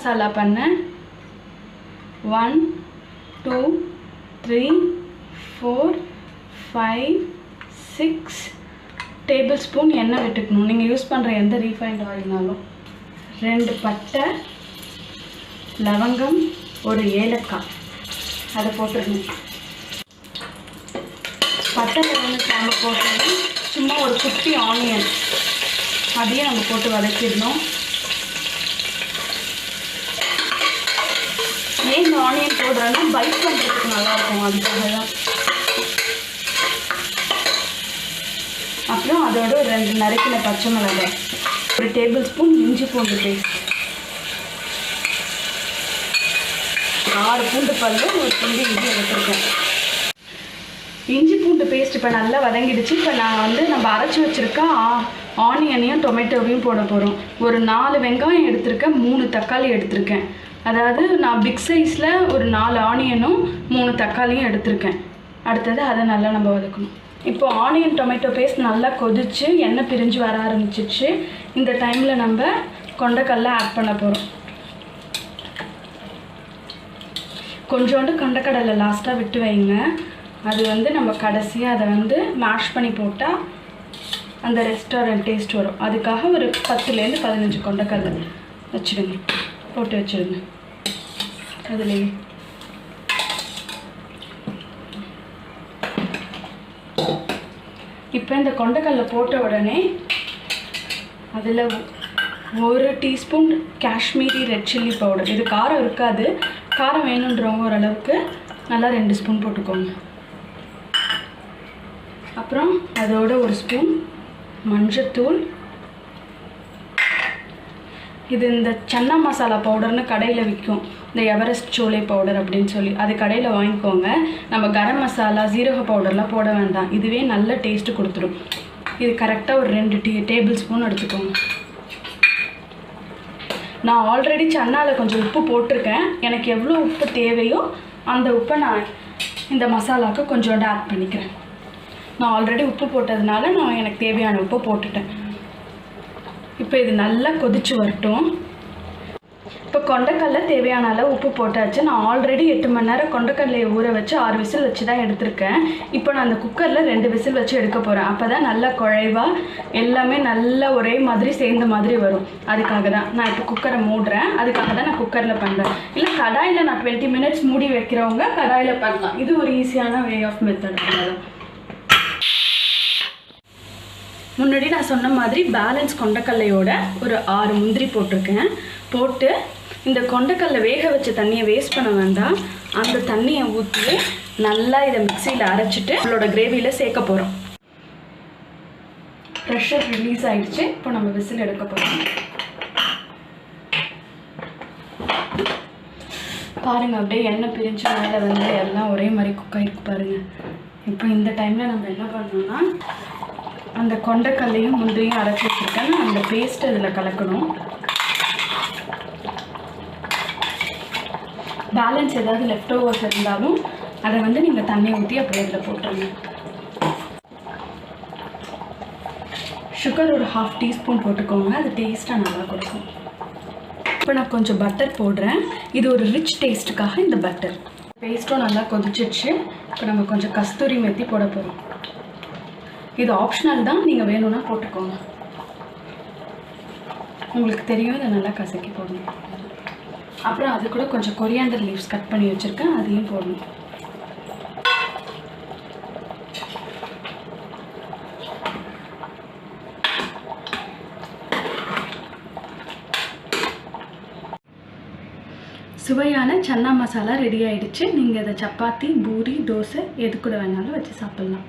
மசாலா பண்ணேன். 1 2 3 4 5 6 table spoon எண்ணெய் விட்டுக்கணும். நீங்கள் யூஸ் பண்ணுற எந்த ரீஃபைண்ட் ஆயில்னாலும். 2 பட்டை, லவங்கம், ஒரு ஏலக்காய் அதை போட்டுருணும். பட்டை லவங்கம் நம்ம போட்டோம்னா சும்மா ஒரு குட்டி ஆனியன் அதையும் நம்ம போட்டு வதக்கிடணும். ஏன் இந்த ஆனியன் போடுறோன்னா பைட் பண்ணுறதுக்கு நல்லாயிருக்கும், அதுக்காக தான். அப்புறம் அதோட 2 நறுக்கின பச்சை மிளகாய், ஒரு டேபிள் ஸ்பூன் இஞ்சி பூண்டு பேஸ்ட், 6 பூண்டு பல், ஒரு துண்டு இஞ்சி எடுத்துருக்கேன். இஞ்சி பூண்டு பேஸ்ட் இப்போ நல்லா வதங்கிடுச்சு. இப்போ நான் நம்ம அரைச்சி வச்சுருக்க ஆனியனையும் டொமேட்டோவையும் போட போகிறோம். ஒரு 4 வெங்காயம் எடுத்திருக்கேன், 3 தக்காளி எடுத்திருக்கேன். அதாவது நான் பிக் சைஸில் ஒரு 4 ஆனியனும் 3 தக்காளியும் எடுத்திருக்கேன். அடுத்தது அதை நல்லா நம்ம வதக்கணும். இப்போ ஆனியன் டொமேட்டோ பேஸ்ட் நல்லா கொதிச்சு எண்ணெய் பிரிஞ்சு வர ஆரம்பிச்சிச்சு. இந்த டைமில் நம்ம கொண்டைக்கடலை ஆட் பண்ண போகிறோம். கொஞ்சோண்டு கொண்டைக்கடலை லாஸ்ட்டாக விட்டு வைங்க. அது நம்ம கடைசியாக அதை மேஷ் பண்ணி போட்டால் அந்த ரெஸ்டாரண்ட் டேஸ்ட் வரும். அதுக்காக ஒரு 10லேருந்து 15 கொண்டைக்கடலை வச்சுடுங்க, போட்டு வச்சுடுங்க. அதுலேயே இப்போ இந்த கொண்டைக்கடலை போட்ட உடனே அதில் 1 teaspoon Kashmiri red chilli powder. இது காரம் இருக்காது, காரம் வேணுன்றவங்க ஓரளவுக்கு நல்லா 2 ஸ்பூன் போட்டுக்கோங்க. அப்புறம் அதோட 1 ஸ்பூன் மஞ்சத்தூள். இது இந்த சன்னா மசாலா பவுடர்னு கடையில் விற்கும், இந்த எவரெஸ்ட் சோலே பவுடர் அப்படின்னு சொல்லி. அது கடையில் வாங்கிக்கோங்க. நம்ம கரம் மசாலா ஜீரக பவுடர்லாம் போட வேண்டாம், இதுவே நல்ல டேஸ்ட்டு கொடுத்துரும். இது கரெக்டாக ஒரு 2 டேபிள் ஸ்பூன் எடுத்துக்கோங்க. நான் ஆல்ரெடி சன்னாவில் கொஞ்சம் உப்பு போட்டிருக்கேன். எனக்கு எவ்வளோ உப்பு தேவையோ அந்த உப்பை நான் இந்த மசாலாவுக்கு கொஞ்சோண்டு ஆட் பண்ணிக்கிறேன். நான் ஆல்ரெடி உப்பு போட்டதுனால எனக்கு தேவையான உப்பு போட்டுட்டேன். இப்போ இது நல்லா கொதிச்சு வரட்டும். இப்போ கொண்டைக்கடலை தேவையான அளவு உப்பு போட்டாச்சு. நான் ஆல்ரெடி 8 மணி நேரம் கொண்டைக்கடலையை ஊற வச்சு 6 விசில் வச்சு தான் எடுத்திருக்கேன். இப்போ நான் அந்த குக்கரில் 2 விசில் வச்சு எடுக்க போகிறேன். அப்போ தான் நல்லா குழைவாக எல்லாமே நல்லா ஒரே மாதிரி சேர்ந்த மாதிரி வரும். அதுக்காக தான் நான் இப்போ குக்கரை மூடுறேன். அதுக்காக தான் நான் குக்கரில் பண்ணுறேன். இல்லை கடாயில் நான் 20 மினிட்ஸ் மூடி வைக்கிறவங்க கடாயில் பண்ணலாம். இது ஒரு ஈஸியான வே ஆஃப் மெத்தட். தான் முன்னாடி நான் சொன்ன மாதிரி பேலன்ஸ் கொண்டைக்கடலையோட ஒரு 6 முந்திரி போட்டிருக்கேன். போட்டு இந்த கொண்டைக்கடலை வேக வச்ச தண்ணியை வேஸ்ட் பண்ண வேண்டாம். அந்த தண்ணியை ஊற்றி நல்லா இதை மிக்சியில் அரைச்சிட்டு நம்மளோட கிரேவியில் சேர்க்க போகிறோம். ப்ரெஷர் ரிலீஸ் ஆகிடுச்சு. இப்போ நம்ம விசில் எடுக்க போகிறோம். பாருங்கள், அப்படியே எண்ணெய் பிரிஞ்சு மேலே எல்லாம் ஒரே மாதிரி குக் ஆகிருக்கு பாருங்கள். இப்போ இந்த டைமில் நம்ம என்ன பண்ணணும்னா அந்த கொண்டைக்கல்லையும் முந்திரியும் அரைச்சி வச்சுருக்கேன், அந்த பேஸ்ட்டு இதில் கலக்கணும். பேலன்ஸ் ஏதாவது லெஃப்ட் ஓவர்ஸ் இருந்தாலும் அதை நீங்கள் தண்ணி ஊற்றி அப்படியே இதில் போட்டுருங்க. சுகர் ஒரு 1/2 டீஸ்பூன் போட்டுக்கோங்க, அது டேஸ்ட்டாக நல்லா கொடுக்கும். இப்போ நான் கொஞ்சம் பட்டர் போடுறேன். இது ஒரு ரிச் டேஸ்ட்டுக்காக இந்த பட்டர். பேஸ்ட்டும் நல்லா கொதிச்சிடுச்சு. இப்போ நம்ம கொஞ்சம் கஸ்தூரி மெத்தி போட போகிறோம். இது ஆப்ஷனல் தான், நீங்கள் வேணும்னா போட்டுக்கோங்க. உங்களுக்கு தெரியும், இதை நல்லா கசக்கி போடணும். அப்புறம் அது கூட கொஞ்சம் கொரியாண்டர் லீவ்ஸ் கட் பண்ணி வச்சுருக்கேன், அதையும் போடணும். சுவையான சன்னா மசாலா ரெடி ஆகிடுச்சு. நீங்கள் இதை சப்பாத்தி, பூரி, தோசை எது கூட வேணாலும் வச்சு சாப்பிட்லாம்.